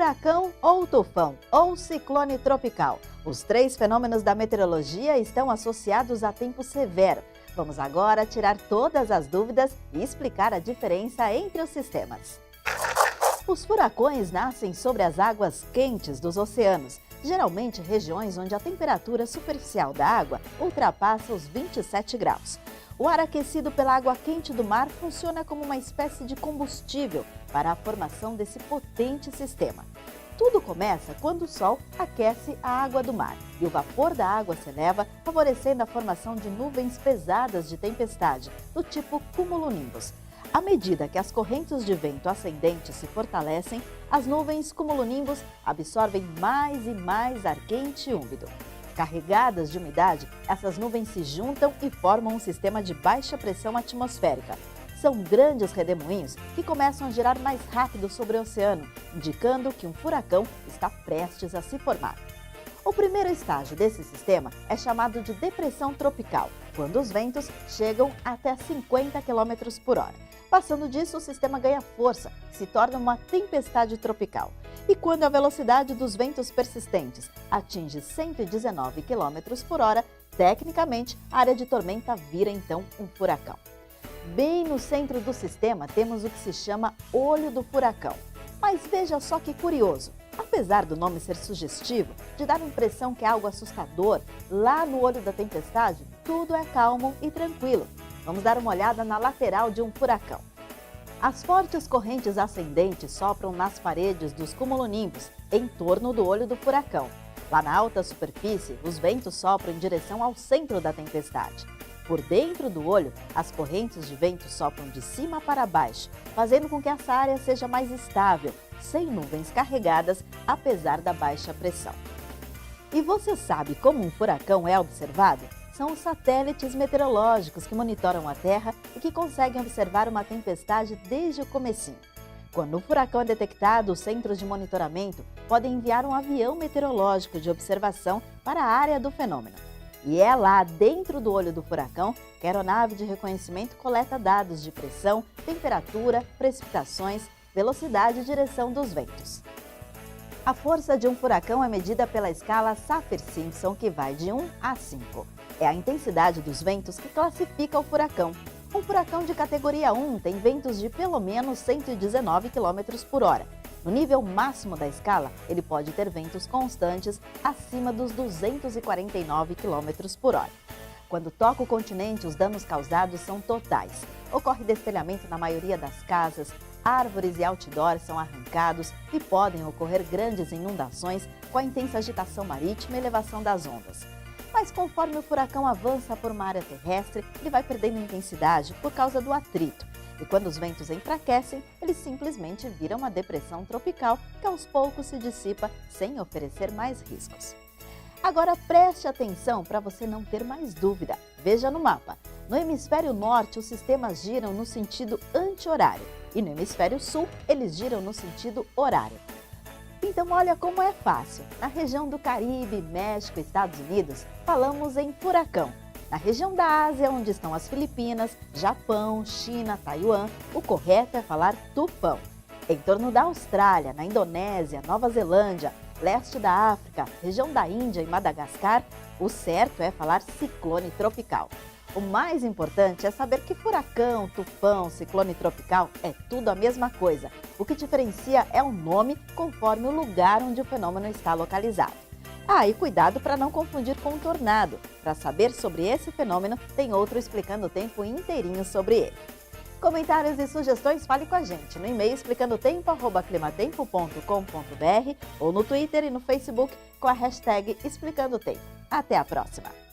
Furacão ou tufão ou ciclone tropical. Os três fenômenos da meteorologia estão associados a tempo severo. Vamos agora tirar todas as dúvidas e explicar a diferença entre os sistemas. Os furacões nascem sobre as águas quentes dos oceanos, geralmente regiões onde a temperatura superficial da água ultrapassa os 27 graus. O ar aquecido pela água quente do mar funciona como uma espécie de combustível para a formação desse potente sistema. Tudo começa quando o Sol aquece a água do mar e o vapor da água se eleva, favorecendo a formação de nuvens pesadas de tempestade, do tipo cumulonimbus. À medida que as correntes de vento ascendente se fortalecem, as nuvens cumulonimbus absorvem mais e mais ar quente e úmido. Carregadas de umidade, essas nuvens se juntam e formam um sistema de baixa pressão atmosférica. São grandes redemoinhos que começam a girar mais rápido sobre o oceano, indicando que um furacão está prestes a se formar. O primeiro estágio desse sistema é chamado de depressão tropical, quando os ventos chegam até 50 km por hora. Passando disso, o sistema ganha força e se torna uma tempestade tropical. E quando a velocidade dos ventos persistentes atinge 119 km por hora, tecnicamente, a área de tormenta vira então um furacão. Bem no centro do sistema temos o que se chama olho do furacão. Mas veja só que curioso, apesar do nome ser sugestivo, de dar a impressão que é algo assustador, lá no olho da tempestade, tudo é calmo e tranquilo. Vamos dar uma olhada na lateral de um furacão. As fortes correntes ascendentes sopram nas paredes dos cumulonimbus, em torno do olho do furacão. Lá na alta superfície, os ventos sopram em direção ao centro da tempestade. Por dentro do olho, as correntes de vento sopram de cima para baixo, fazendo com que essa área seja mais estável, sem nuvens carregadas, apesar da baixa pressão. E você sabe como um furacão é observado? São os satélites meteorológicos que monitoram a Terra e que conseguem observar uma tempestade desde o comecinho. Quando um furacão é detectado, os centros de monitoramento podem enviar um avião meteorológico de observação para a área do fenômeno. E é lá, dentro do olho do furacão, que a aeronave de reconhecimento coleta dados de pressão, temperatura, precipitações, velocidade e direção dos ventos. A força de um furacão é medida pela escala Saffir-Simpson, que vai de 1 a 5. É a intensidade dos ventos que classifica o furacão. Um furacão de categoria 1 tem ventos de pelo menos 119 km por hora. No nível máximo da escala, ele pode ter ventos constantes acima dos 249 km por hora. Quando toca o continente, os danos causados são totais. Ocorre destelhamento na maioria das casas, árvores e outdoors são arrancados e podem ocorrer grandes inundações com a intensa agitação marítima e elevação das ondas. Mas conforme o furacão avança por uma área terrestre, ele vai perdendo intensidade por causa do atrito. E quando os ventos enfraquecem, eles simplesmente viram uma depressão tropical que aos poucos se dissipa sem oferecer mais riscos. Agora preste atenção para você não ter mais dúvida. Veja no mapa. No hemisfério norte, os sistemas giram no sentido anti-horário e no hemisfério sul, eles giram no sentido horário. Então olha como é fácil. Na região do Caribe, México e Estados Unidos, falamos em furacão. Na região da Ásia, onde estão as Filipinas, Japão, China, Taiwan, o correto é falar tufão. Em torno da Austrália, na Indonésia, Nova Zelândia, leste da África, região da Índia e Madagascar, o certo é falar ciclone tropical. O mais importante é saber que furacão, tufão, ciclone tropical é tudo a mesma coisa. O que diferencia é o nome conforme o lugar onde o fenômeno está localizado. E cuidado para não confundir com tornado. Para saber sobre esse fenômeno, tem outro explicando o tempo inteirinho sobre ele. Comentários e sugestões, fale com a gente no e-mail explicandotempo@climatempo.com.br ou no Twitter e no Facebook com a hashtag Explicando o Tempo. Até a próxima!